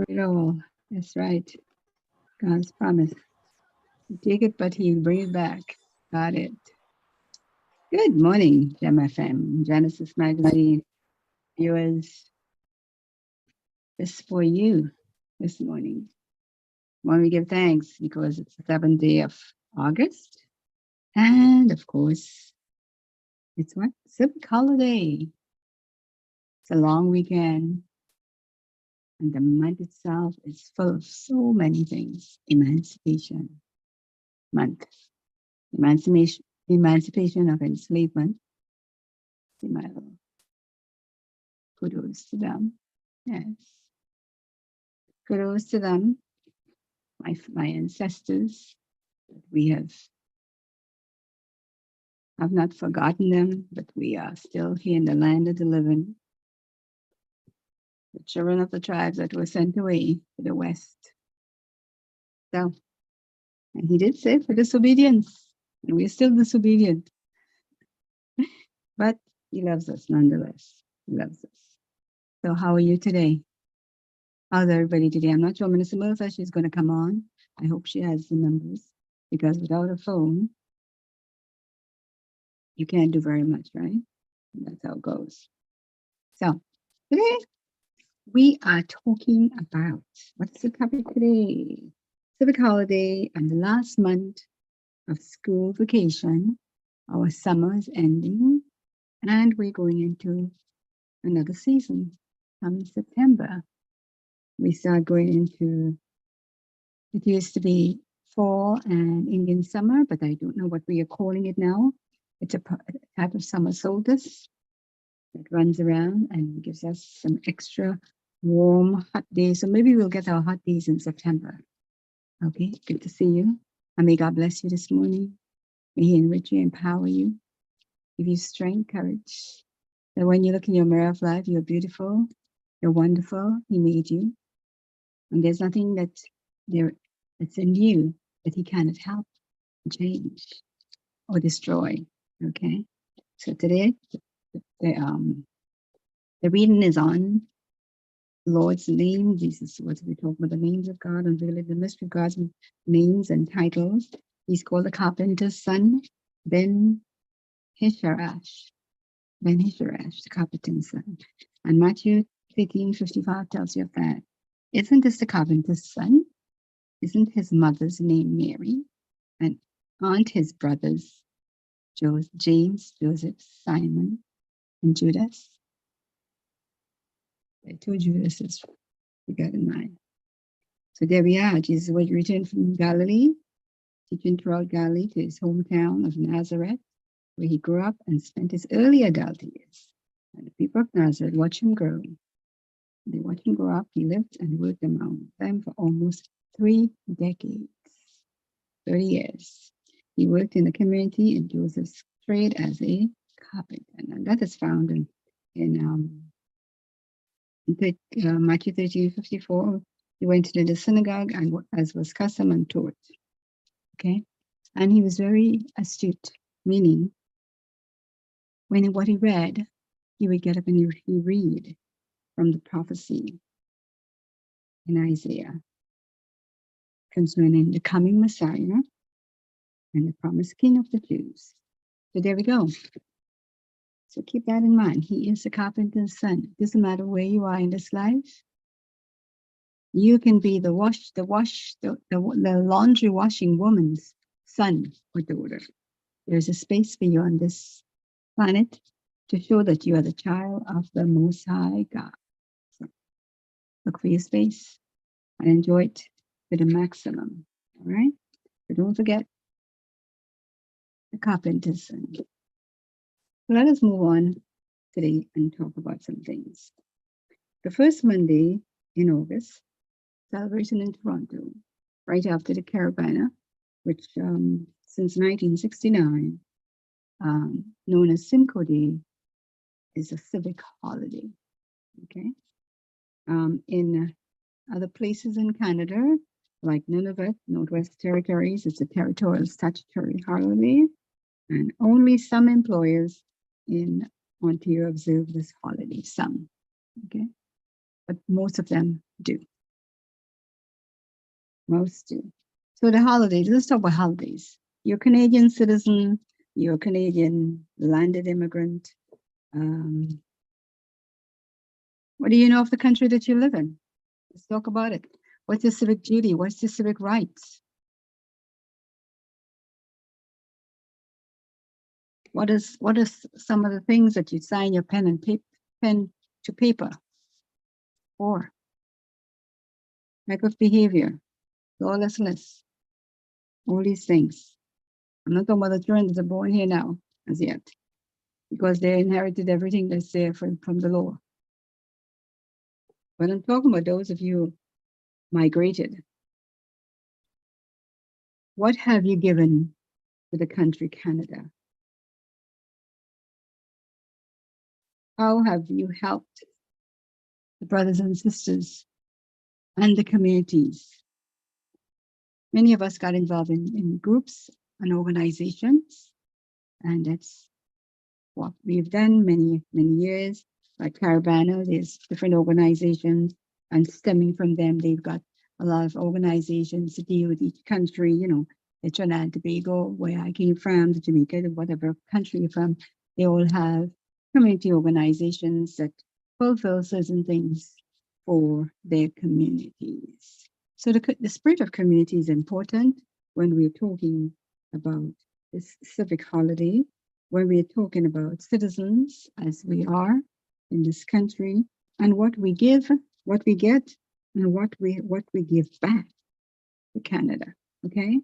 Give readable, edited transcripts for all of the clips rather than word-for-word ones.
it all. That's right. God's promise. You take it, but He'll bring it back. Got it. Good morning, Gem FM, Genesis Magazine viewers. This is for you this morning. Want to give thanks because it's the 7th day of August. And of course, it's what? Civic holiday. It's a long weekend. And the month itself is full of so many things. Emancipation Month. Emancipation of enslavement. See my little kudos to them. Yes. Kudos to them, my ancestors. We have not forgotten them, but we are still here in the land of the living. The children of the tribes that were sent away to the west. So, and he did say for disobedience, and we're still disobedient. But he loves us nonetheless. He loves us. So how are you today? How's everybody today? I'm not sure Minister Melissa, she's going to come on. I hope she has the numbers, because without a phone, you can't do very much, right? That's how it goes. So today we are talking about, what's the topic today? Civic holiday and the last month of school vacation. Our summer is ending and we're going into another season. Come September, we start going into, it used to be fall and Indian summer, but I don't know what we are calling it now. It's a type of summer solstice that runs around and gives us some extra warm, hot days. So maybe we'll get our hot days in September. Okay, good to see you. And may God bless you this morning. May He enrich you, empower you, give you strength, courage. That when you look in your mirror of life, you're beautiful, you're wonderful, He made you. And there's nothing that's in you that He cannot help, change, or destroy. Okay, so today, the reading is on Lord's name. Jesus was, we talk about the names of God, unveiling the mystery of God's names and titles. He's called the carpenter's son, Ben Hisharash. Ben Hisharash, the carpenter's son. And Matthew 13:55 tells you of that. Isn't this the carpenter's son? Isn't his mother's name Mary? And aren't his brothers James, Joseph, Simon, and Judas? There are 2 Judases we got in mind. So there we are. Jesus was returned from Galilee, teaching throughout Galilee to his hometown of Nazareth, where he grew up and spent his early adult years. And the people of Nazareth watched him grow. They watched him grow up. He lived and worked among them for almost 3 decades, 30 years. He worked in the community in Joseph's trade as a carpenter. And that is found in Matthew 13:54. He went to the synagogue and, as was custom, and taught. Okay, and he was very astute, meaning what he read, he would get up and he read from the prophecy in Isaiah concerning the coming Messiah and the promised King of the Jews. So there we go. So keep that in mind. He is the carpenter's son. It doesn't matter where you are in this life. You can be the laundry washing woman's son or daughter. There's a space for you on this planet to show that you are the child of the Most High God. So look for your space and enjoy it to the maximum. All right? But don't forget the carpenter's son. So let us move on today and talk about some things. The first Monday in August, celebration in Toronto, right after the Caravana, which since 1969, known as Simcoe Day, is a civic holiday. Okay, in other places in Canada, like Nunavut, Northwest Territories, it's a territorial statutory holiday, and only some employers in Ontario observe this holiday. Some, okay, but most of them do. Most do. So the holidays, let's talk about holidays. You're a Canadian citizen, you're a Canadian landed immigrant. Um, what do you know of the country that you live in? Let's talk about it. What's your civic duty? What's your civic rights? What is some of the things that you sign your pen to paper for? Type of behavior, lawlessness, all these things. I'm not talking about the children that are born here now, as yet, because they inherited everything that's there from the law. But I'm talking about those of you migrated. What have you given to the country Canada? How have you helped the brothers and sisters and the communities? Many of us got involved in groups and organizations, and that's what we've done many years. Like Caravana, there's different organizations, and stemming from them, they've got a lot of organizations to deal with each country, you know, the Trinidad and Tobago, where I came from, the Jamaica, whatever country you're from, they all have community organizations that fulfill certain things for their communities. So the spirit of community is important when we're talking about this civic holiday, when we're talking about citizens as we are in this country, and what we give, what we get, and what we give back to Canada. Okay,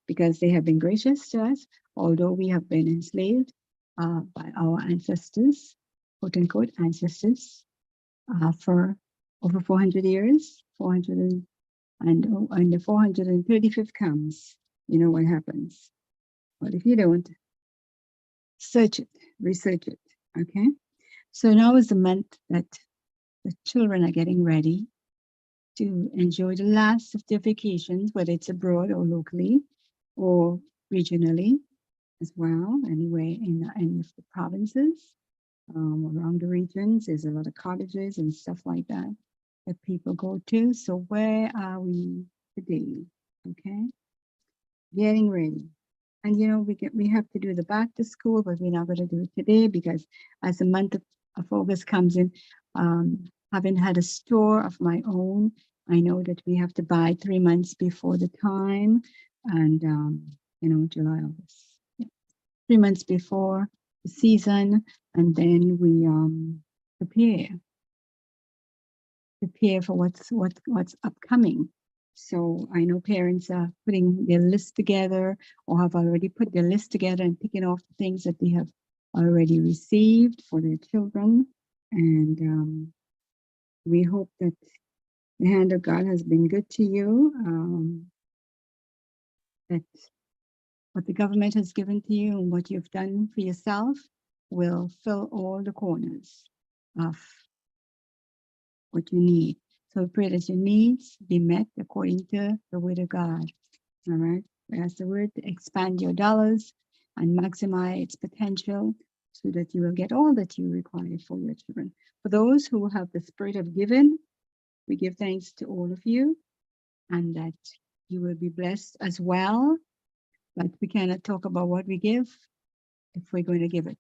because they have been gracious to us, although we have been enslaved by our ancestors, quote unquote ancestors, for over 400 years. 400 and the 435th comes, you know what happens. But if you don't, search it, research it. Okay. So now is the month that the children are getting ready to enjoy the last of their vacations, whether it's abroad or locally or regionally as well, anywhere in any of the provinces around the regions. There's a lot of cottages and stuff like that that people go to. So where are we today? Okay, getting ready. And you know, we have to do the back to school, but we're not going to do it today because as the month of August comes in, having had a store of my own, I know that we have to buy 3 months before the time, and you know, July, August, yeah. 3 months before the season, and then we prepare for what's upcoming. So I know parents are putting their list together or have already put their list together and picking off the things that they have already received for their children. And we hope that the hand of God has been good to you, that what the government has given to you and what you've done for yourself will fill all the corners of what you need. So we pray that your needs be met according to the word of God. All right. We ask the word to expand your dollars and maximize its potential so that you will get all that you require for your children. For those who have the spirit of giving, we give thanks to all of you and that you will be blessed as well. But we cannot talk about what we give if we're going to give it.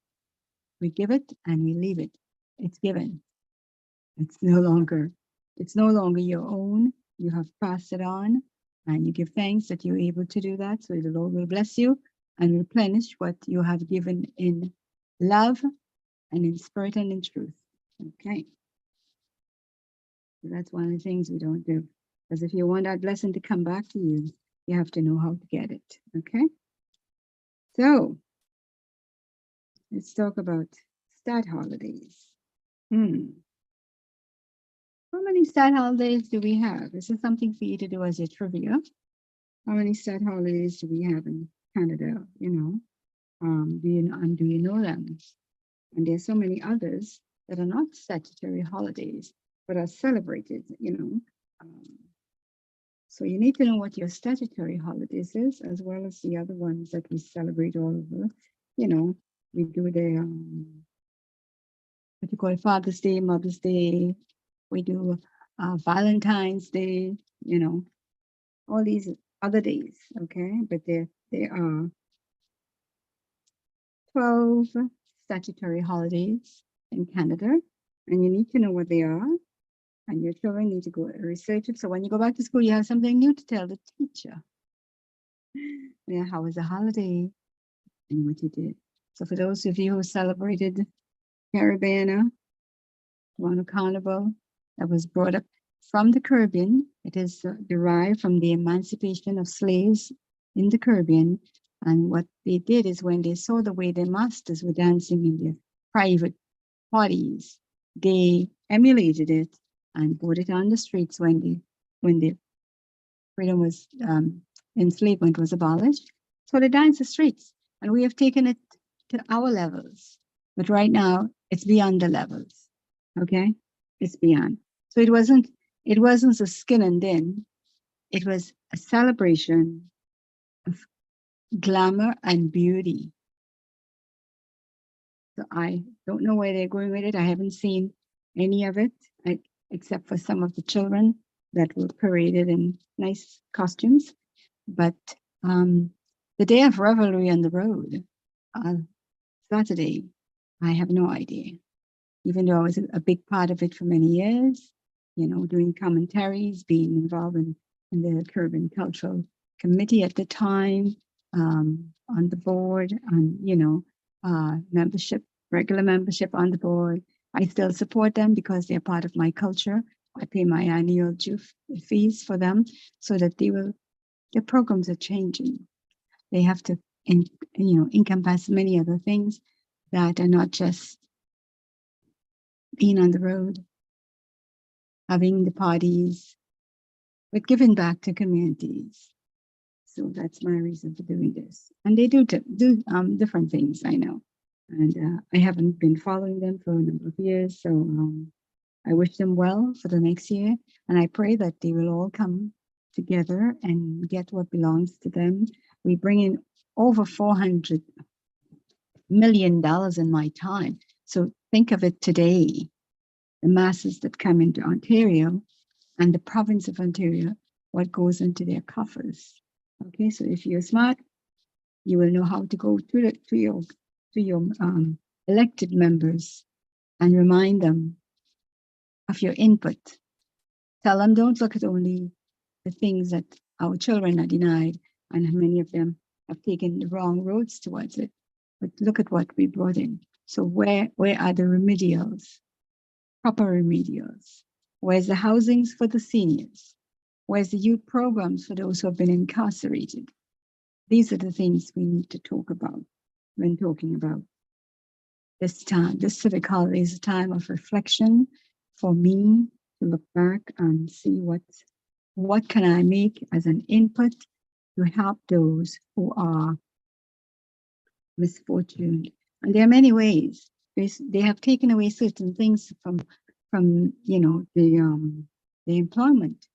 We give it and we leave it. It's given. It's no longer your own. You have passed it on, and you give thanks that you're able to do that. So the Lord will bless you and replenish what you have given in love and in spirit and in truth. Okay. So that's one of the things we don't do. Because if you want that blessing to come back to you, you have to know how to get it. Okay. So let's talk about stat holidays. How many stat holidays do we have? This is something for you to do as your trivia. How many stat holidays do we have in Canada? You know, do you know them? And there's so many others that are not statutory holidays, but are celebrated, you know. So you need to know what your statutory holidays is, as well as the other ones that we celebrate all over. You know, we do the, what you call Father's Day, Mother's Day. We do Valentine's Day, you know. all these other days, okay? But there are 12 statutory holidays in Canada, and you need to know what they are, and your children need to go research it. So when you go back to school, you have something new to tell the teacher. Yeah, how was the holiday and what you did. So for those of you who celebrated Caribana, Toronto Carnival, that was brought up from the Caribbean. It is derived from the emancipation of slaves in the Caribbean. And what they did is when they saw the way their masters were dancing in their private parties, they emulated it and put it on the streets when the freedom was enslavement was abolished. So they danced the streets, and we have taken it to our levels. But right now, it's beyond the levels. Okay, it's beyond. So it wasn't a skin and din. It was a celebration of glamour and beauty. So I don't know where they're going with it. I haven't seen any of it, except for some of the children that were paraded in nice costumes. But the day of revelry on the road, Saturday, I have no idea. Even though I was a big part of it for many years, you know, doing commentaries, being involved in the Caribbean Cultural Committee at the time, on the board, and, you know, membership, regular membership on the board. I still support them because they're part of my culture. I pay my annual due fees for them so that their programs are changing. They have to, encompass many other things that are not just being on the road, having the parties, but giving back to communities. So that's my reason for doing this. And they do different things, I know. And I haven't been following them for a number of years. So I wish them well for the next year. And I pray that they will all come together and get what belongs to them. We bring in over $400 million in my time. So think of it today, the masses that come into Ontario and the province of Ontario, what goes into their coffers. Okay, so if you're smart, you will know how to go to your elected members and remind them of your input. Tell them don't look at only the things that our children are denied, and many of them have taken the wrong roads towards it. But look at what we brought in. So where are the remedials, proper remedials? Where's the housings for the seniors? Where's the youth programs for those who have been incarcerated? These are the things we need to talk about when talking about this time. This civic holiday is a time of reflection for me to look back and see what can I make as an input to help those who are misfortuned. And there are many ways. They have taken away certain things from the employment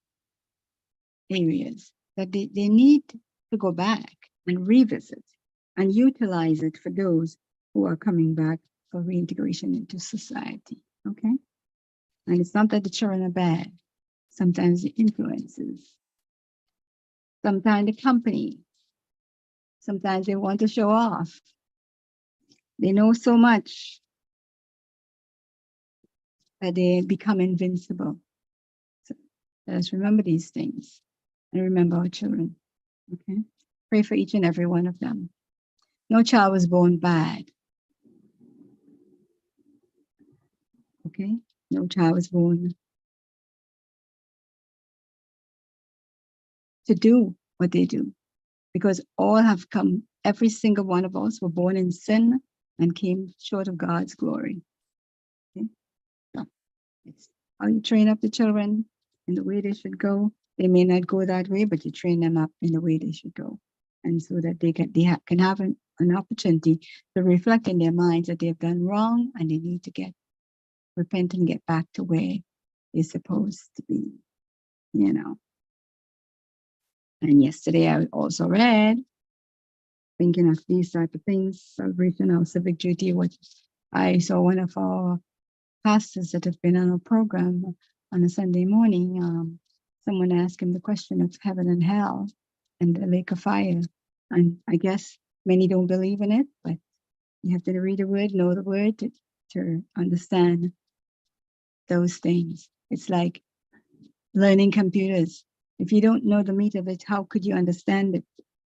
areas that they need to go back and revisit and utilize it for those who are coming back for reintegration into society. Okay. And it's not that the children are bad. Sometimes the influences, sometimes the company, sometimes they want to show off. They know so much that they become invincible. So let us remember these things and remember our children. Okay. Pray for each and every one of them. No child was born bad. Okay. No child was born to do what they do, because all have come, every single one of us were born in sin and came short of God's glory. Okay? So it's how you train up the children in the way they should go. They may not go that way, but you train them up in the way they should go. And so that they can have an opportunity to reflect in their minds that they've done wrong and they need to repent and get back to where they're supposed to be, you know. And yesterday I also read, thinking of these type of things, celebration of civic duty, which I saw one of our pastors that have been on a program on a Sunday morning someone asked him the question of heaven and hell and the lake of fire. And I guess many don't believe in it, but you have to read the word, know the word to understand those things. It's like learning computers. If you don't know the meat of it, how could you understand it?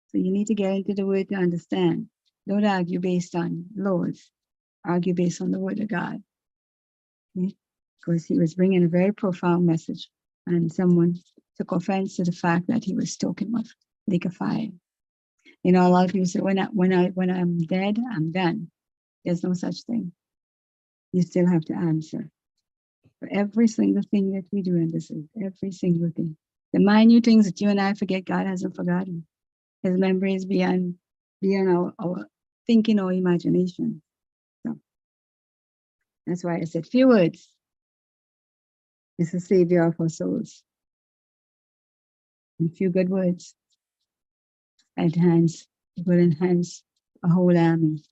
So you need to get into the word to understand. Don't argue based on laws. Argue based on the word of God. Okay? Because he was bringing a very profound message, and someone took offense to the fact that he was talking about lake of fire. You know, a lot of people say, when I'm dead, I'm done. There's no such thing. You still have to answer for every single thing that we do in this earth, every single thing. The minute things that you and I forget, God hasn't forgotten. His memory is beyond our thinking or imagination. So that's why I said few words. It's the savior of our souls. And few good words will enhance a whole army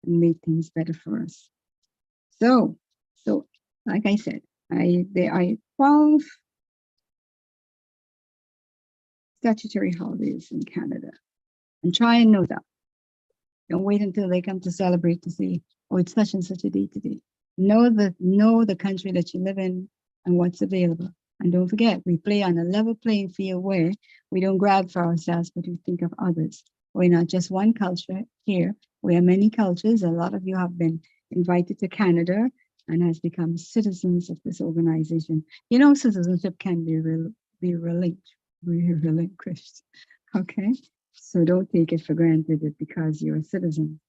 and make things better for us. So like I said, there are 12 statutory holidays in Canada. And try and know that. Don't wait until they come to celebrate to say, oh, it's such and such a day today. Know the country that you live in and what's available. And don't forget, we play on a level playing field where we don't grab for ourselves, but we think of others. We're not just one culture here. We are many cultures. A lot of you have been invited to Canada and has become citizens of this organization. You know, citizenship can be relinquished. Okay? So don't take it for granted that because you're a citizen,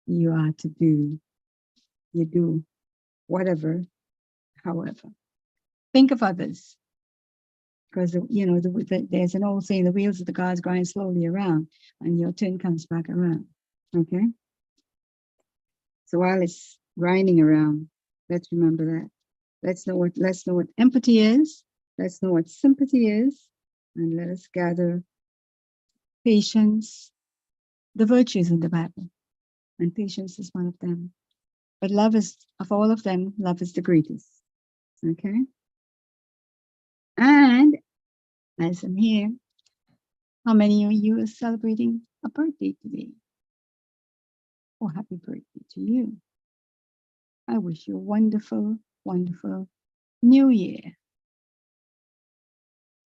you are to do whatever, however. Think of others. Because, you know, there's an old saying, the wheels of the gods grind slowly around and your turn comes back around. Okay? So while it's grinding around, let's remember that. Let's know what empathy is. Let's know what sympathy is. And let us gather patience, the virtues in the Bible. And patience is one of them. But love is, of all of them, love is the greatest. Okay? And as I'm here, how many of you are celebrating a birthday today? Oh, happy birthday to you. I wish you a wonderful, wonderful new year.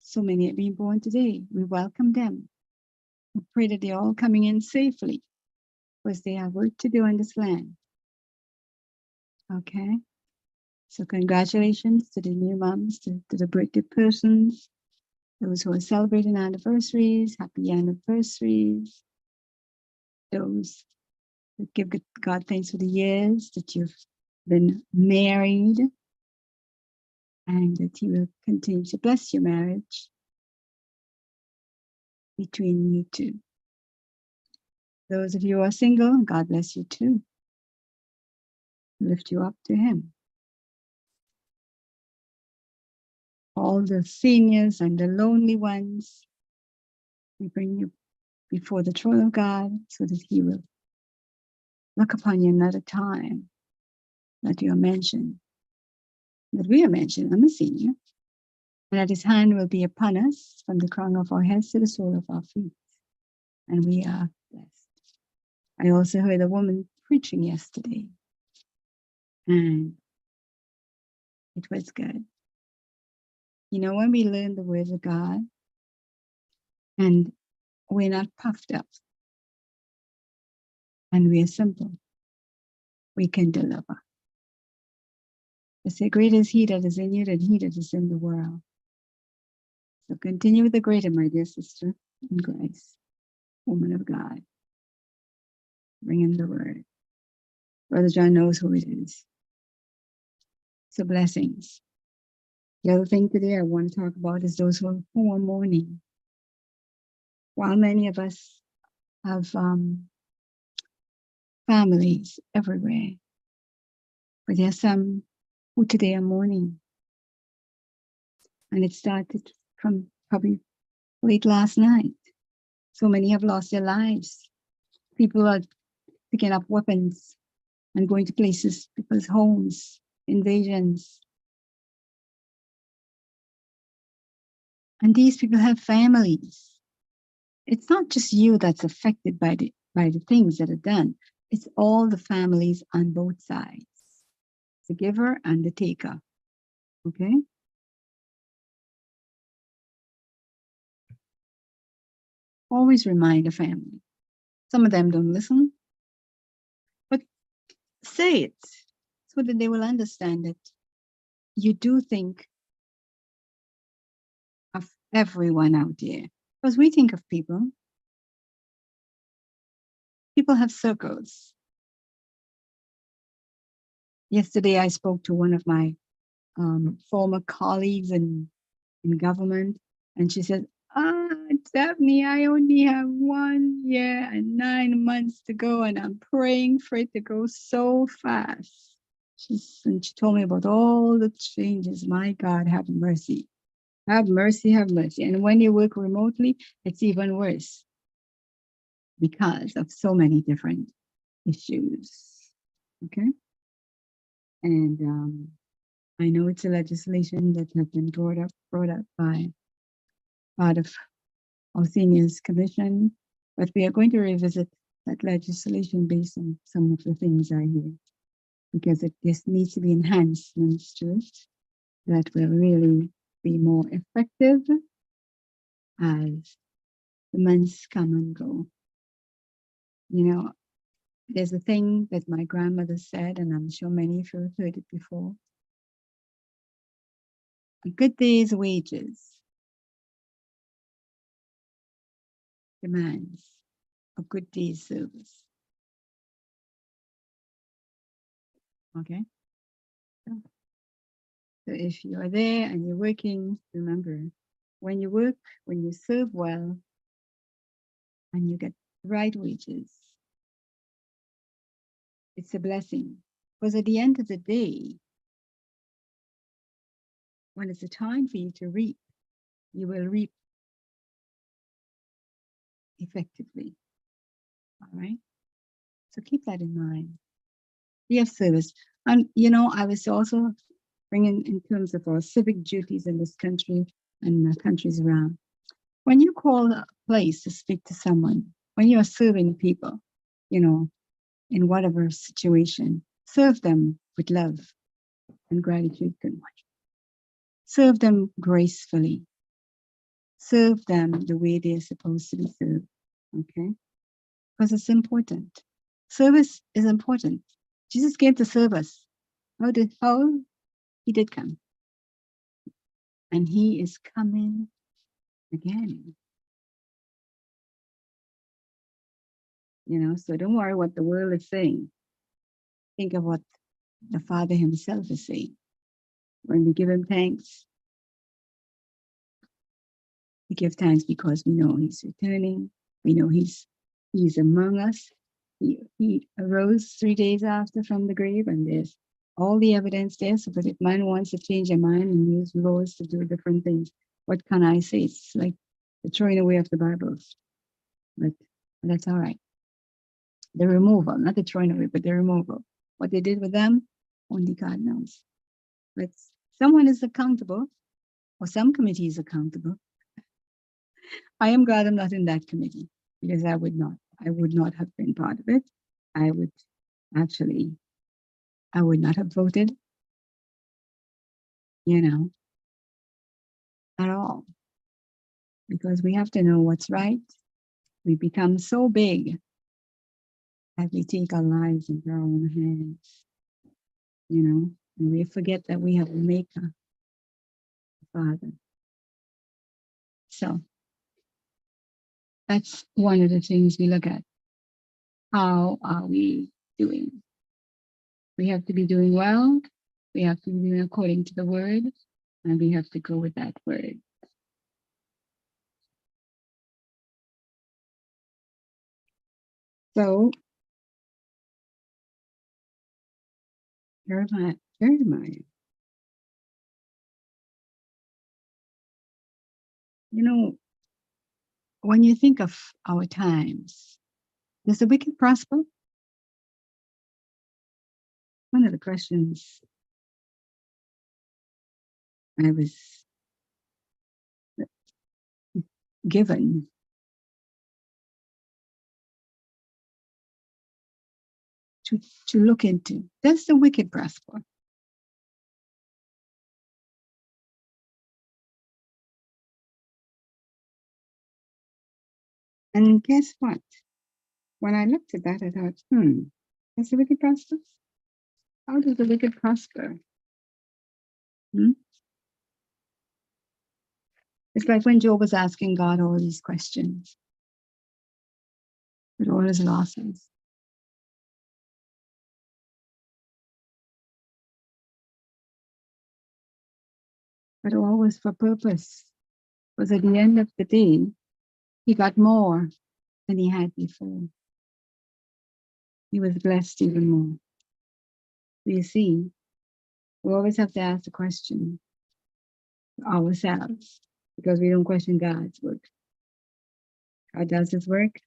So many have been born today. We welcome them. We pray that they're all coming in safely because they have work to do in this land. Okay? So congratulations to the new moms, to the birthday persons, those who are celebrating anniversaries, happy anniversaries. Those who give God thanks for the years that you've been married and that He will continue to bless your marriage between you two. Those of you who are single, God bless you too. Lift you up to Him. All the seniors and the lonely ones, we bring you before the throne of God so that He will look upon you another time that you are mentioned, that we are mentioned. I'm a senior. And that His hand will be upon us from the crown of our heads to the sole of our feet. And we are blessed. I also heard a woman preaching yesterday. And it was good. You know, when we learn the words of God and we're not puffed up and we are simple, we can deliver. They say, greater is He that is in you than he that is in the world. So continue with the greater, my dear sister in Christ, woman of God. Bring in the word. Brother John knows who it is. So blessings. The other thing today I want to talk about is those who are mourning. While many of us have families everywhere, but there are some who today are mourning. And it started from probably late last night. So many have lost their lives. People are picking up weapons and going to places, people's homes, invasions. And these people have families. It's not just you that's affected by the things that are done. It's all the families on both sides, the giver and the taker. Okay? Always remind the family. Some of them don't listen, but say it so that they will understand that you do think of everyone out there. Because we think of people. People have circles. Yesterday, I spoke to one of my former colleagues in government, and she said, Daphne, I only have 1 year and 9 months to go, and I'm praying for it to go so fast. And she told me about all the changes. My God, have mercy. Have mercy, have mercy. And when you work remotely, it's even worse because of so many different issues. Okay. And I know it's a legislation that has been brought up by part of our seniors commission, but we are going to revisit that legislation based on some of the things I hear, because it just needs to be enhancements to it that will really be more effective as the months come and go. You know, there's a thing that my grandmother said, and I'm sure many of you have heard it before. A good day's wages demands a good day's service. Okay? So if you are there and you're working, remember, when you work, when you serve well, and you get the right wages, it's a blessing. Because at the end of the day, when it's a time for you to reap, you will reap effectively. All right? So keep that in mind. We have service. And, I was also bringing in terms of our civic duties in this country and countries around. When you call a place to speak to someone, when you are serving people, in whatever situation, serve them with love and gratitude. Serve them gracefully. Serve them the way they're supposed to be served. Okay? Because it's important. Service is important. Jesus came to serve us. How he did come. And he is coming again. So don't worry what the world is saying. Think of what the Father himself is saying. When we give him thanks, we give thanks because we know he's returning. We know he's among us. He arose 3 days after from the grave, and there's all the evidence there. So, but if man wants to change their mind and use laws to do different things, what can I say? It's like the throwing away of the Bibles. But that's all right. The removal, not the throwing away, but the removal. What they did with them, only God knows. But someone is accountable, or some committee is accountable. I am glad I'm not in that committee, because I would not have been part of it. I would not have voted, at all. Because we have to know what's right. We become so big that we take our lives into our own hands, and we forget that we have a maker, a Father. So that's one of the things we look at. How are we doing? We have to be doing well. We have to be doing according to the word, and we have to go with that word. So Jeremiah. When you think of our times, does the wicked prosper? One of the questions I was given to look into. Does the wicked prosper? And guess what? When I looked at that, I thought, does the wicked prosper? How does the wicked prosper? It's like when Job was asking God all these questions with all his losses. But always for purpose. Because at the end of the day, he got more than he had before. He was blessed even more. So you see, we always have to ask the question ourselves, because we don't question God's work. God does his work.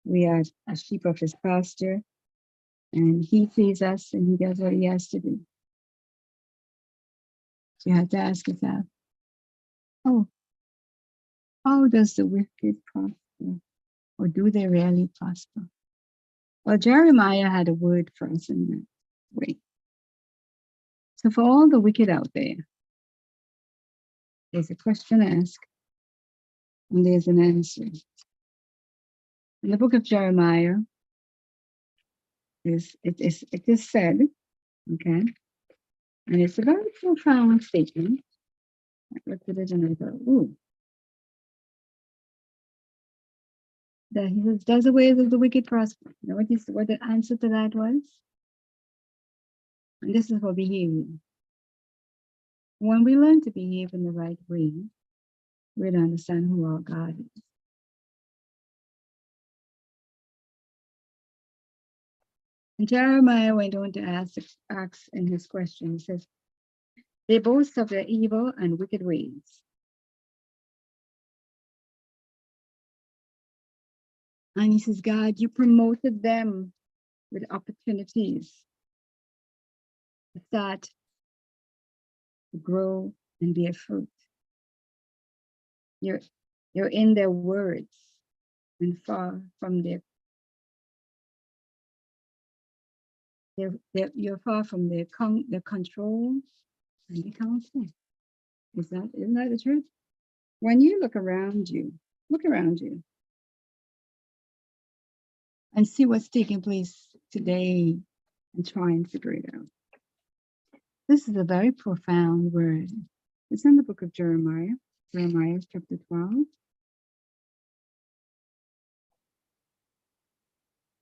We are a sheep of his pasture, and he sees us and he does what he has to do. So you have to ask yourself, how does the wicked prosper? Or do they really prosper? Well, Jeremiah had a word for us in that way. So for all the wicked out there, there's a question asked and there's an answer. In the book of Jeremiah, it is said, okay, and it's a very profound statement. I looked at it and I thought, ooh. That he says, does the ways of the wicked prosper? You know what the answer to that was? And this is for behavior. When we learn to behave in the right way, we'll understand who our God is. And Jeremiah went on to ask in his question, he says, they boast of their evil and wicked ways. And he says, God, you promoted them with opportunities to start, to grow, and bear fruit. You're in their words and far from you're far from their control and their counsel. Isn't that the truth? When you look around you and see what's taking place today and try and figure it out. This is a very profound word. It's in the book of Jeremiah, Jeremiah chapter 12.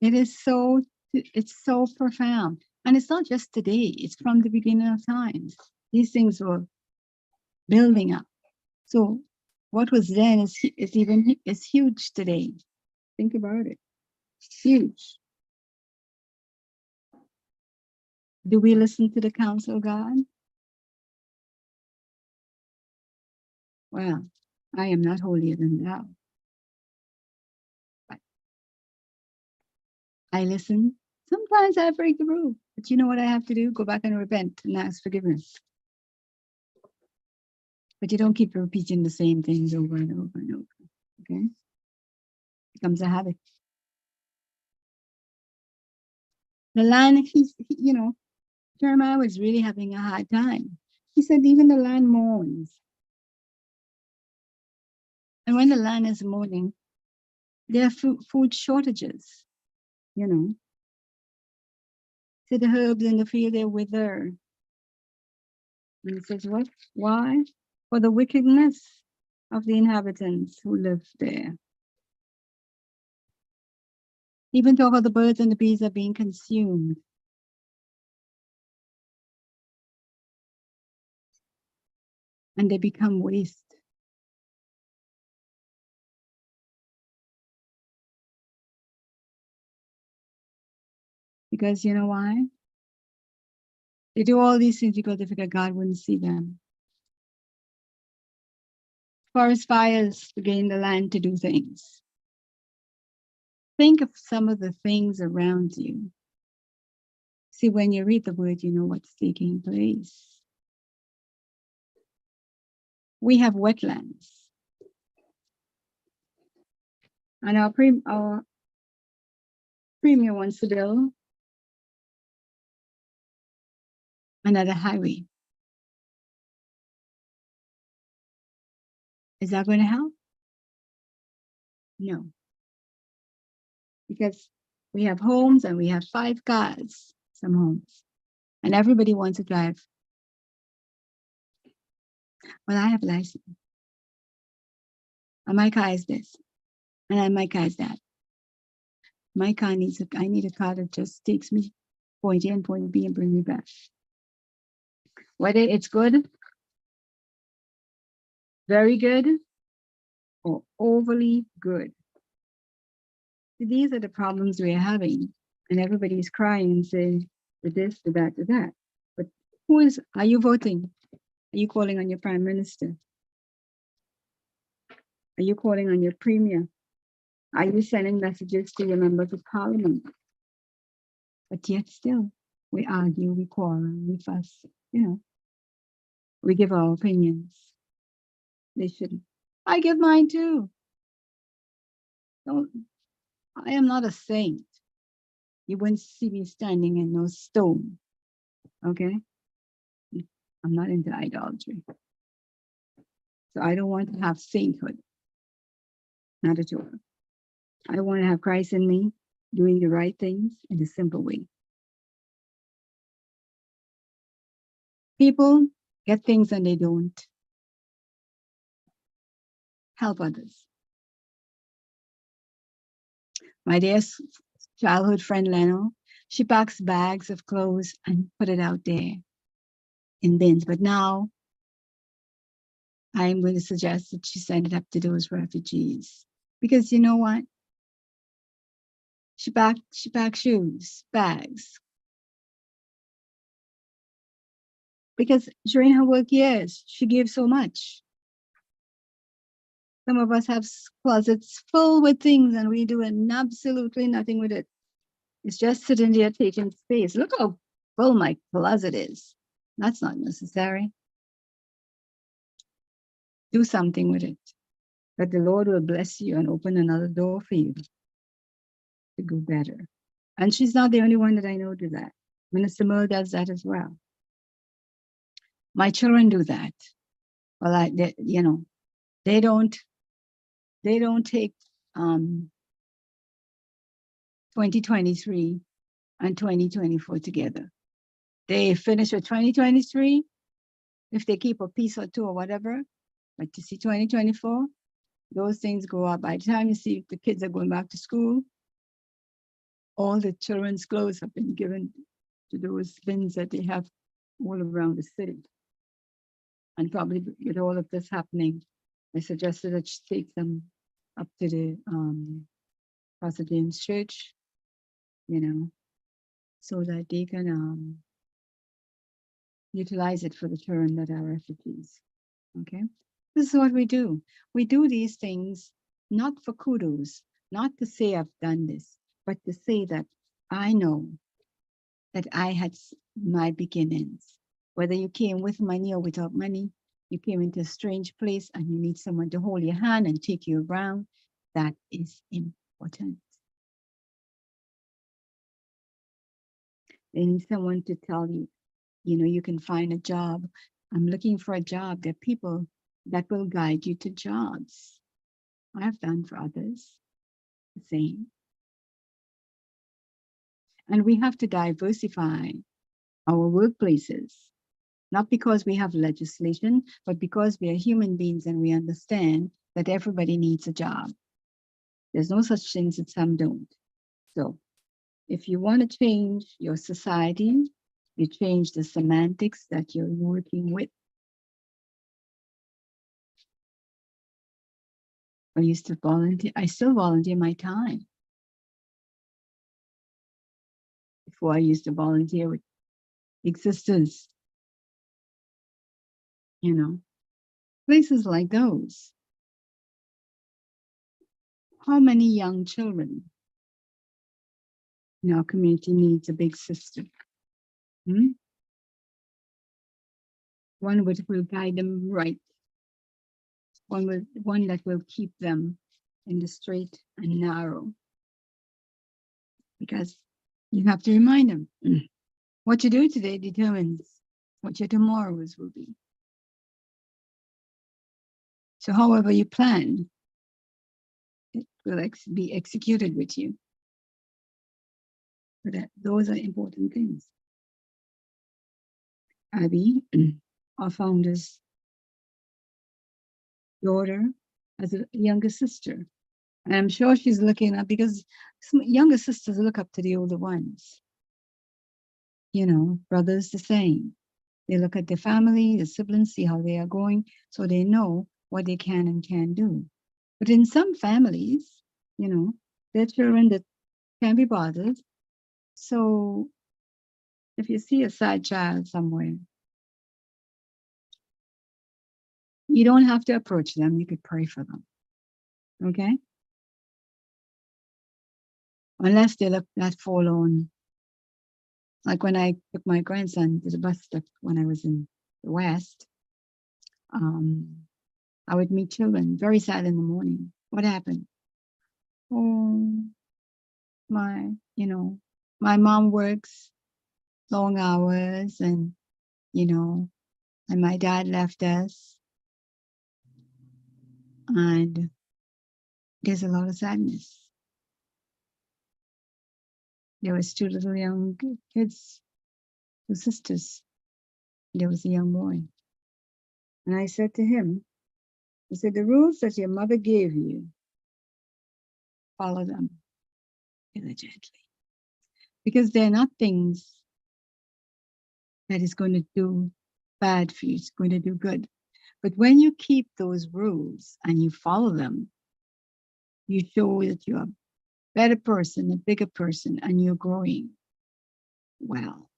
It's so profound. And it's not just today, it's from the beginning of times. These things were building up. So what was then is huge today. Think about it. It's huge. Do we listen to the counsel of God? Well, I am not holier than thou. But I listen. Sometimes I break the rule, but you know what I have to do? Go back and repent and ask forgiveness. But you don't keep repeating the same things over and over and over. Okay? It becomes a habit. The land, Jeremiah was really having a hard time. He said, even the land mourns. And when the land is mourning, there are food shortages, So the herbs in the field, they wither. And he says, what? Why? For the wickedness of the inhabitants who live there. Even talk of the birds and the bees are being consumed. And they become waste. Because you know why? They do all these things because they figure God wouldn't see them. Forest fires to gain the land to do things. Think of some of the things around you. See, when you read the word, you know what's taking place. We have wetlands. And our premier wants to build another highway. Is that going to help? No, because we have homes and we have 5 cars, some homes, and everybody wants to drive. Well, I have a license. And my car is this, and my car is that. My car needs I need a car that just takes me point A and point B and bring me back. Whether it's good, very good, or overly good. These are the problems we're having, and everybody's crying and saying to this, to that, to that. But are you voting? Are you calling on your prime minister? Are you calling on your premier? Are you sending messages to your members of parliament? But yet still, we argue, we quarrel, we fuss, we give our opinions. They shouldn't. I give mine too. Don't, I am not a saint. You wouldn't see me standing in no stone. Okay? I'm not into idolatry. So I don't want to have sainthood. Not at all. I want to have Christ in me, doing the right things in a simple way. People get things and they don't help others. My dear childhood friend Leno, she packs bags of clothes and put it out there in bins. But now I'm going to suggest that she send it up to those refugees. Because you know what? She packed shoes, bags. Because during her work years, she gave so much. Some of us have closets full with things and we do absolutely nothing with it. It's just sitting there taking space. Look how full my closet is. That's not necessary. Do something with it. But the Lord will bless you and open another door for you to go better. And she's not the only one that I know do that. Minister Merle does that as well. My children do that. Well, they don't take 2023 and 2024 together. They finish with 2023, if they keep a piece or two or whatever, but you see 2024, those things go up. By the time you see the kids are going back to school, all the children's clothes have been given to those bins that they have all around the city. And probably with all of this happening, I suggested that she take them up to the Pastor James Church, so that they can utilize it for the children that are refugees. Okay, this is what we do. We do these things not for kudos, not to say I've done this, but to say that I know that I had my beginnings. Whether you came with money or without money, you came into a strange place and you need someone to hold your hand and take you around, that is important. They need someone to tell you, you can find a job. I'm looking for a job. There are people that will guide you to jobs. I've done for others the same. And we have to diversify our workplaces, not because we have legislation, but because we are human beings and we understand that everybody needs a job. There's no such thing that some don't. So if you want to change your society, you change the semantics that you're working with. I used to volunteer. I still volunteer my time. Before I used to volunteer with Big Sisters, places like those. How many young children in our community needs a big sister? One which will guide them right. One that will keep them in the straight and narrow, because you have to remind them what you do today determines what your tomorrows will be. So however you plan, it will be executed with you. So those are important things. Abby, our founder's daughter, has a younger sister. And I'm sure she's looking up, because some younger sisters look up to the older ones. You know, brothers the same. They look at their family, the siblings, see how they are going, so they know what they can and can't do. But in some families, you know, their children that can be bothered. So if you see a side child somewhere, you don't have to approach them. You could pray for them. Okay? Unless they look that forlorn. Like when I took my grandson to the bus stop when I was in the West, I would meet children very sad in the morning. What happened? Oh, my mom works long hours, and and my dad left us, and there's a lot of sadness. There was two little young kids, two sisters. There was a young boy. And I said to him, I said, the rules that your mother gave you, follow them diligently. Because they're not things that is going to do bad for you. It's going to do good. But when you keep those rules and you follow them, you show that you're a better person, a bigger person, and you're growing well.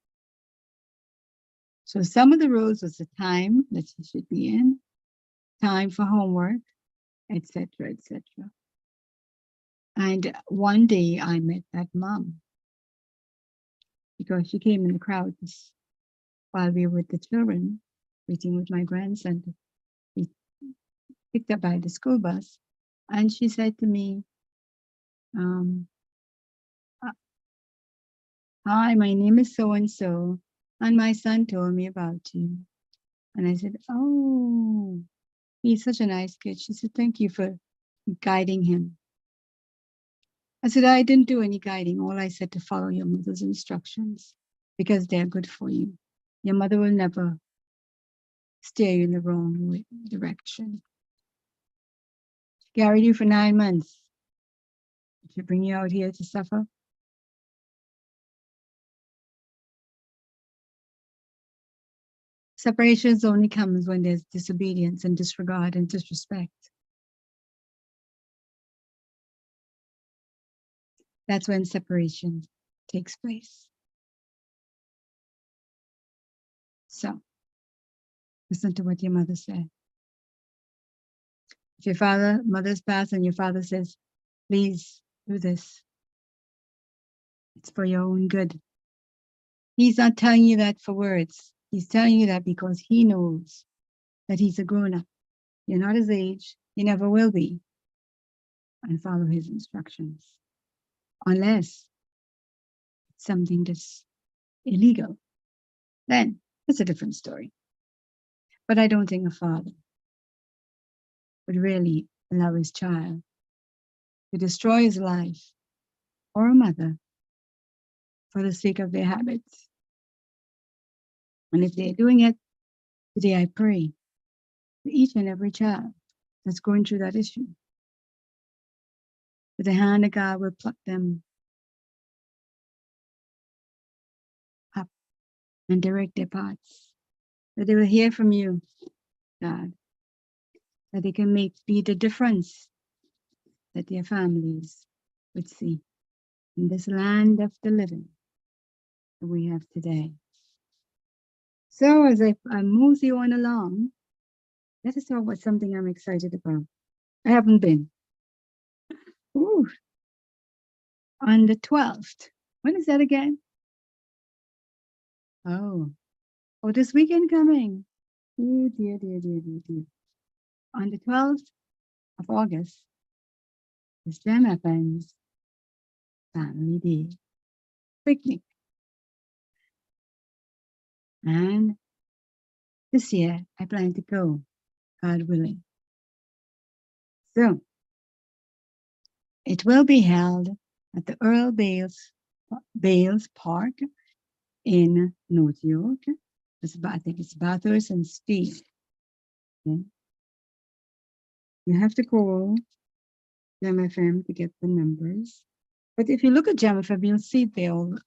So some of the rules was the time that you should be in, time for homework, etc., etc. And one day I met that mom, because she came in the crowd while we were with the children, waiting with my grandson to be picked up by the school bus. And she said to me, hi, my name is so-and-so, and my son told me about you. And I said, oh, he's such a nice kid. She said, thank you for guiding him. I said, I didn't do any guiding. All I said to follow your mother's instructions, because they're good for you. Your mother will never steer you in the wrong direction. She carried you for 9 months. Did she bring you out here to suffer? Separations only comes when there's disobedience and disregard and disrespect. That's when separation takes place. So, listen to what your mother said. If your mother's passed and your father says, please do this, it's for your own good. He's not telling you that for words. He's telling you that because he knows that he's a grown-up. You're not his age. You never will be. And follow his instructions. Unless it's something that's illegal. Then it's a different story. But I don't think a father would really allow his child to destroy his life, or a mother, for the sake of their habits. And if they're doing it, today I pray for each and every child that's going through that issue, that the hand of God will pluck them up and direct their paths, that they will hear from you, God, that they can be the difference that their families would see in this land of the living that we have today. So as I move you on along, let us talk about something I'm excited about. I haven't been. Ooh. On the 12th. When is that again? Oh, this weekend coming. Oh, dear. On the 12th of August, is Jam FM's Family Day picnic. And this year, I plan to go, God willing. So, it will be held at the Earl Bales Park in North York. I think it's Bathurst and Steve. Okay. You have to call Jam FM to get the numbers. But if you look at Jam FM, you'll see it there all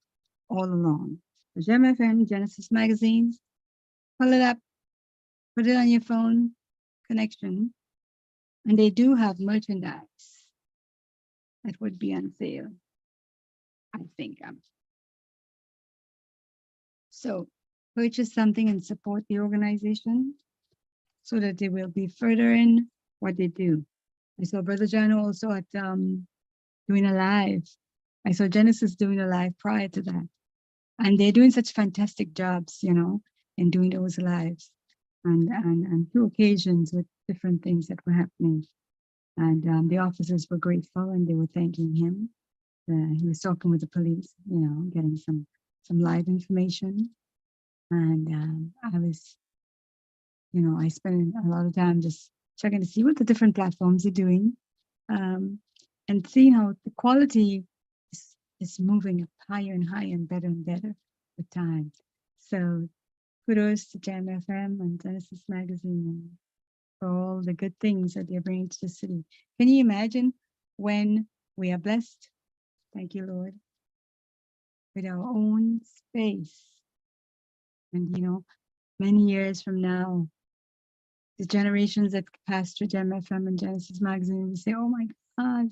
along. The Jam FM, Genesis magazines, pull it up, put it on your phone connection, and they do have merchandise that would be on sale, I think. So purchase something and support the organization so that they will be further in what they do. I saw Brother John also at doing a live. I saw Genesis doing a live prior to that. And they're doing such fantastic jobs, you know, in doing those lives. And two occasions with different things that were happening. And the officers were grateful and they were thanking him. He was talking with the police, you know, getting some live information. And I was, you know, I spent a lot of time just checking to see what the different platforms are doing, and seeing how the quality is moving up higher and higher and better with time. So kudos to Jam FM and Genesis Magazine for all the good things that they're bringing to the city. Can you imagine when we are blessed? Thank you, Lord, with our own space. And, you know, many years from now, the generations that pass through Jam FM and Genesis Magazine will say, oh my God,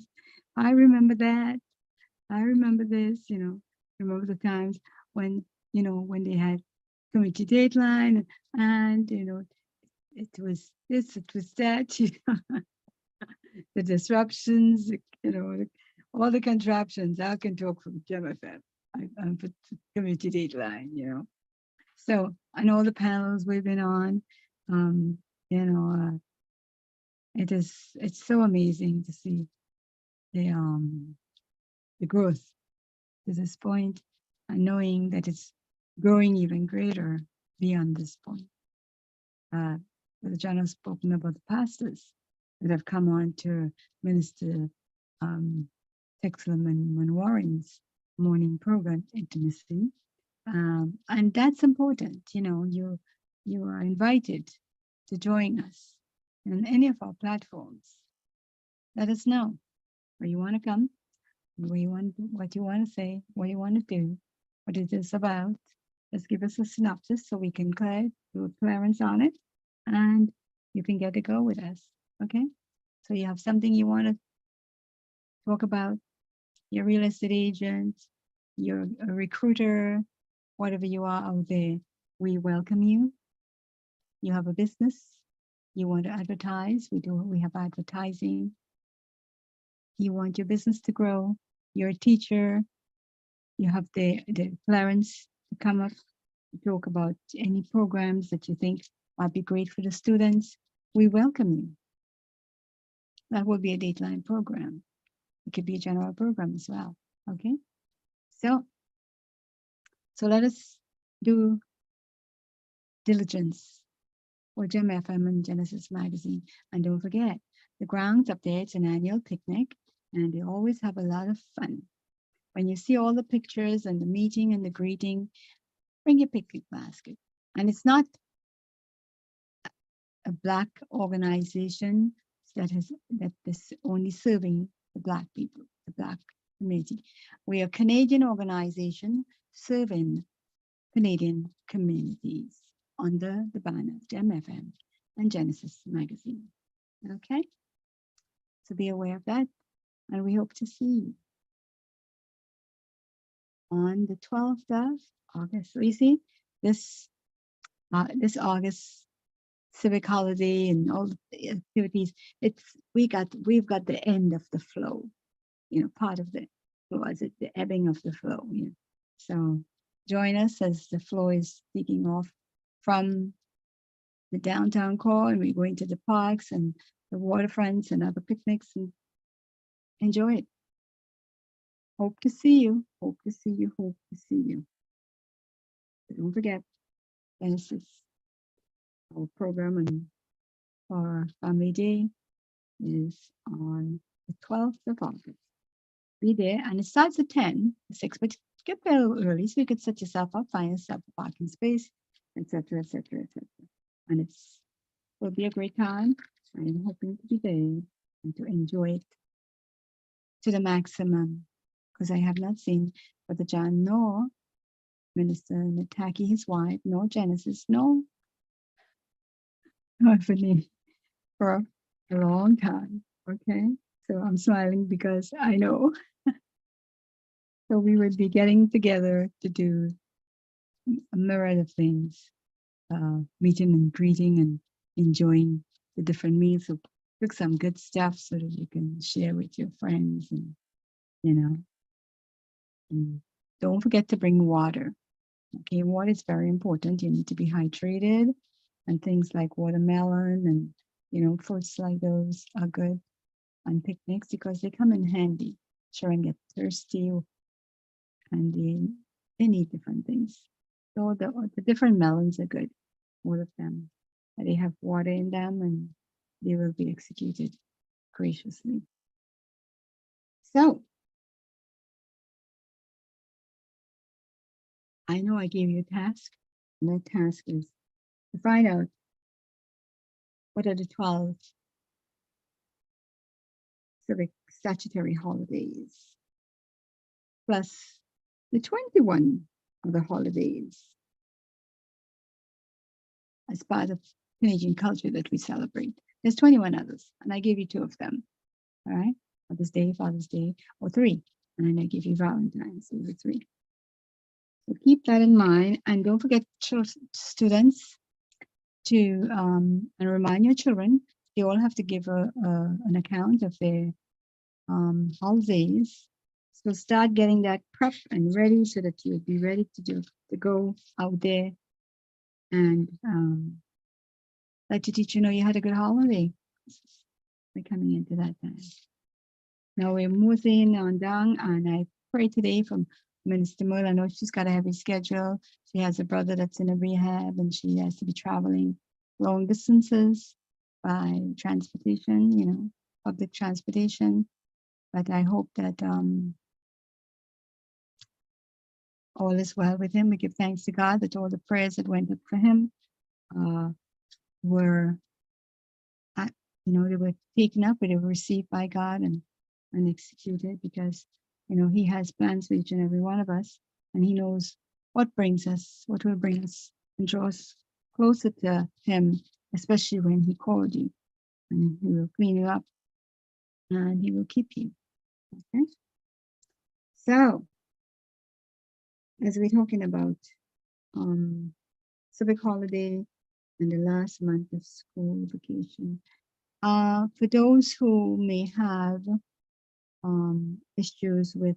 I remember that. I remember this, you know, remember the times when, you know, when they had community dateline and, you know, it was this, it was that, you know, the disruptions, you know, all the contraptions. I can talk from Jam FM. I'm for community dateline, you know. So, and all the panels we've been on, you know, it's so amazing to see the growth to this point, and knowing that it's growing even greater beyond this point. Brother John has spoken about the pastors that have come on to minister Texlam and Warren's morning program, Intimacy. And that's important. You know, you are invited to join us in any of our platforms. Let us know where you want to come, where you want, what you want to say, what you want to do, what it is about. Just give us a synopsis so we can do a clearance on it, and you can get to go with us. Okay, so you have something you want to talk about, your real estate agent, you're a recruiter, whatever you are out there, we welcome you. You have a business, you want to advertise, we have advertising. You want your business to grow, you're a teacher, you have the clearance to come up to talk about any programs that you think might be great for the students. We welcome you. That will be a Dateline program. It could be a general program as well. Okay, so let us do diligence for Jam FM and Genesis Magazine. And don't forget, the grounds up there, it's an annual picnic, and they always have a lot of fun. When you see all the pictures and the meeting and the greeting, bring your picnic basket. And it's not a Black organization that is only serving the Black people, the Black community. We are a Canadian organization serving Canadian communities under the banner of Jam FM and Genesis Magazine. Okay, so be aware of that, and we hope to see you on the 12th of August. So you see, this August civic holiday and all the activities, we've got the end of the flow, you know, part of the flow, is it the ebbing of the flow, you know. So join us as the flow is taking off from the downtown core, and we're going to the parks and the waterfronts and other picnics and enjoy it. Hope to see you. Hope to see you. Hope to see you. But don't forget, Genesis, our program and for Family Day is on the 12th of August. Be there, and it starts at 10, 6, but get there a little early so you can set yourself up, find yourself a parking space, etc., etc., etc. And will be a great time. I'm hoping to be there and to enjoy it to the maximum, because I have not seen Brother John nor Minister Nataki, his wife, nor Genesis, nor Anthony for a long time. Okay, so I'm smiling because I know. So we would be getting together to do a myriad of things, meeting and greeting and enjoying the different meals. So cook some good stuff so that you can share with your friends, and you know, and don't forget to bring water. Okay, water is very important. You need to be hydrated, and things like watermelon and fruits like those are good on picnics because they come in handy. Children get thirsty and they need different things. So the different melons are good, all of them. They have water in them and they will be executed graciously. So I know I gave you a task, and that task is to find out what are the 12 civic statutory holidays, plus the 21 other holidays as part of Canadian culture that we celebrate. There's 21 others, and I gave you 2 of them. All right, Mother's Day, Father's Day, or 3, and then I give you Valentine's, so the 3. So keep that in mind, and don't forget, students, to and remind your children they all have to give an account of their holidays. So start getting that prep and ready so that you'll be ready to go out there and let your teacher know you had a good holiday. We're coming into that time. Now we're moving on down, and I pray today from Minister Mull. I know she's got a heavy schedule. She has a brother that's in a rehab, and she has to be traveling long distances by transportation, public transportation. But I hope that all is well with him. We give thanks to God that all the prayers that went up for him were, they were taken up, but they were received by God and executed, because he has plans for each and every one of us, and he knows what will bring us and draw us closer to him, especially when he called you, and he will clean you up and he will keep you. Okay, so as we're talking about civic holiday and the last month of school vacation, for those who may have issues with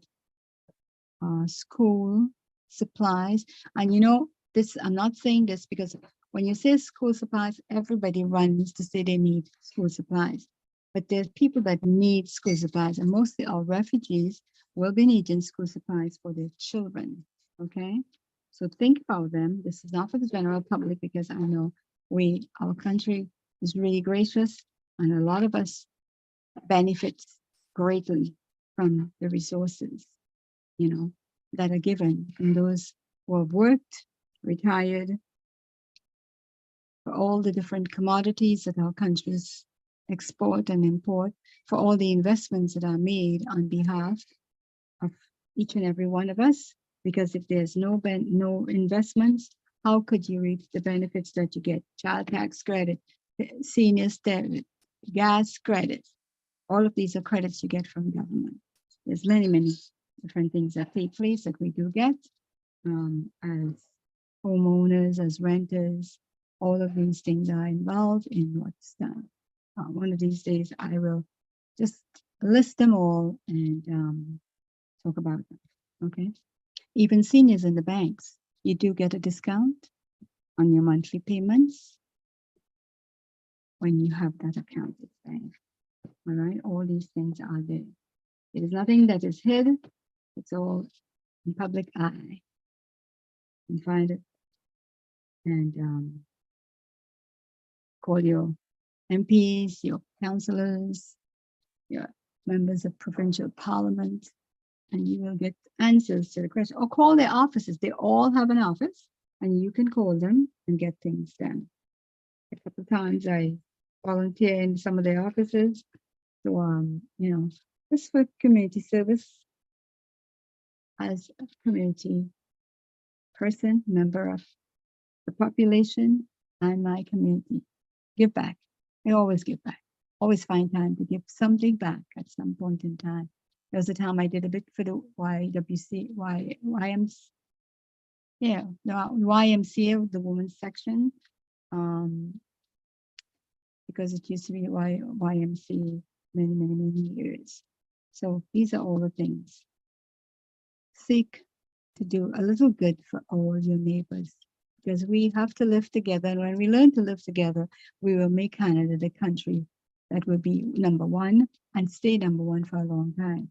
school supplies, and this, I'm not saying this because when you say school supplies, everybody runs to say they need school supplies, but there's people that need school supplies, and mostly our refugees will be needing school supplies for their children. Okay, so think about them. This is not for the general public, because I know our country is really gracious, and a lot of us benefit greatly from the resources, that are given from those who have worked, retired, for all the different commodities that our countries export and import, for all the investments that are made on behalf of each and every one of us. Because if there's no investments, how could you reap the benefits that you get? Child tax credit, seniors gas credit. All of these are credits you get from government. There's many, many different things that take place that we do get as homeowners, as renters. All of these things are involved in what's done. One of these days, I will just list them all and talk about them. Okay. Even seniors in the banks, you do get a discount on your monthly payments when you have that account at the bank. All right. All these things are there. It is nothing that is hid. It's all in public eye. You can find it and call your MPs, your councillors, your members of provincial parliament, and you will get answers to the question. Or call their offices. They all have an office, and you can call them and get things done. A couple of times I volunteer in some of their offices. So, you know, just for community service as a community person, member of the population and my community. Give back. I always give back. Always find time to give something back at some point in time. There was a time I did a bit for the YMCA, the women's section, because it used to be YMCA many years. So these are all the things. Seek to do a little good for all your neighbors, because we have to live together. And when we learn to live together, we will make Canada the country that will be number one and stay number one for a long time.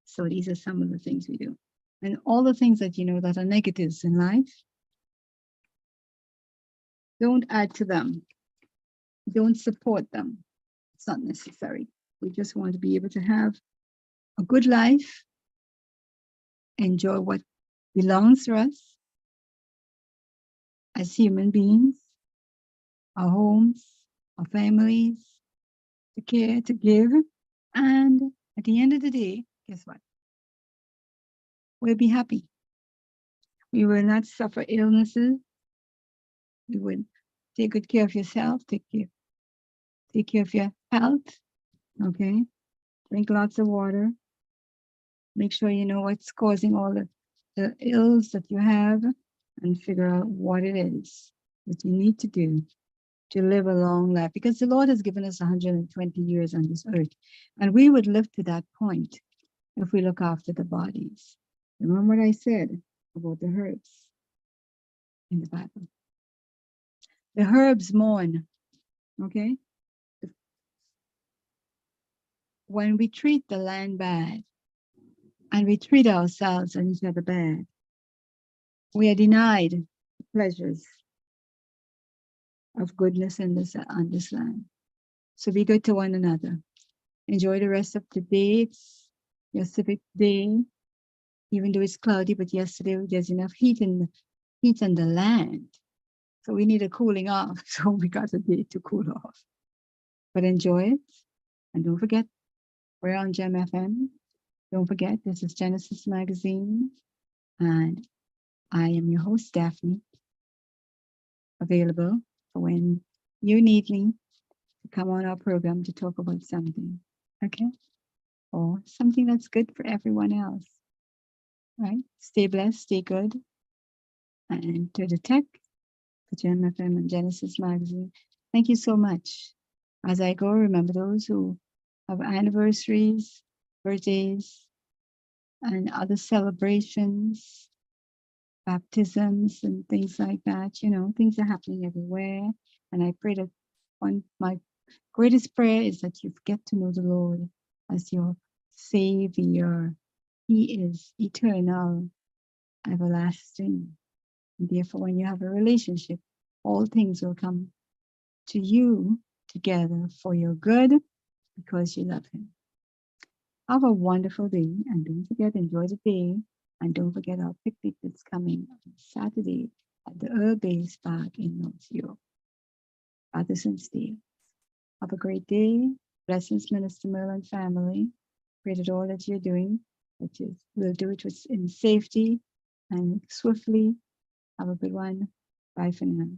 So these are some of the things we do. And all the things that you know that are negatives in life, don't add to them. Don't support them. It's not necessary. We just want to be able to have a good life, enjoy what belongs to us as human beings, our homes, our families, to care, to give. And at the end of the day, guess what? We'll be happy. We will not suffer illnesses. You would take good care of yourself, take care of your health, okay? Drink lots of water. Make sure you know what's causing all the ills that you have and figure out what it is that you need to do to live a long life, because the Lord has given us 120 years on this earth, and we would live to that point if we look after the bodies. Remember what I said about the herbs in the Bible? The herbs mourn, okay? When we treat the land bad and we treat ourselves and each other bad, we are denied the pleasures of goodness on this land. So be good to one another. Enjoy the rest of the day. It's your civic day, even though it's cloudy, but yesterday there's enough heat on the land. So we need a cooling off. So we got a day to cool off. But enjoy it. And don't forget, we're on Gem FM. Don't forget, this is Genesis Magazine. And I am your host, Daphne, available for when you need me to come on our program to talk about something, okay? Or something that's good for everyone else, right? Stay blessed, stay good. And to the tech, for Gem FM and Genesis Magazine, thank you so much. As I go, remember those who have anniversaries, birthdays, and other celebrations, baptisms and things like that. You know, things are happening everywhere. And I pray that my greatest prayer is that you get to know the Lord as your Savior. He is eternal, everlasting. And therefore, when you have a relationship, all things will come to you together for your good because you love Him. Have a wonderful day, and don't forget, enjoy the day. And don't forget our picnic that's coming on Saturday at the Earl Base Park in North York, Patterson Steel. Have a great day. Blessings, Minister Merlin family. Pray that all that you're doing, that you will do it in safety and swiftly. Have a good one. Bye for now.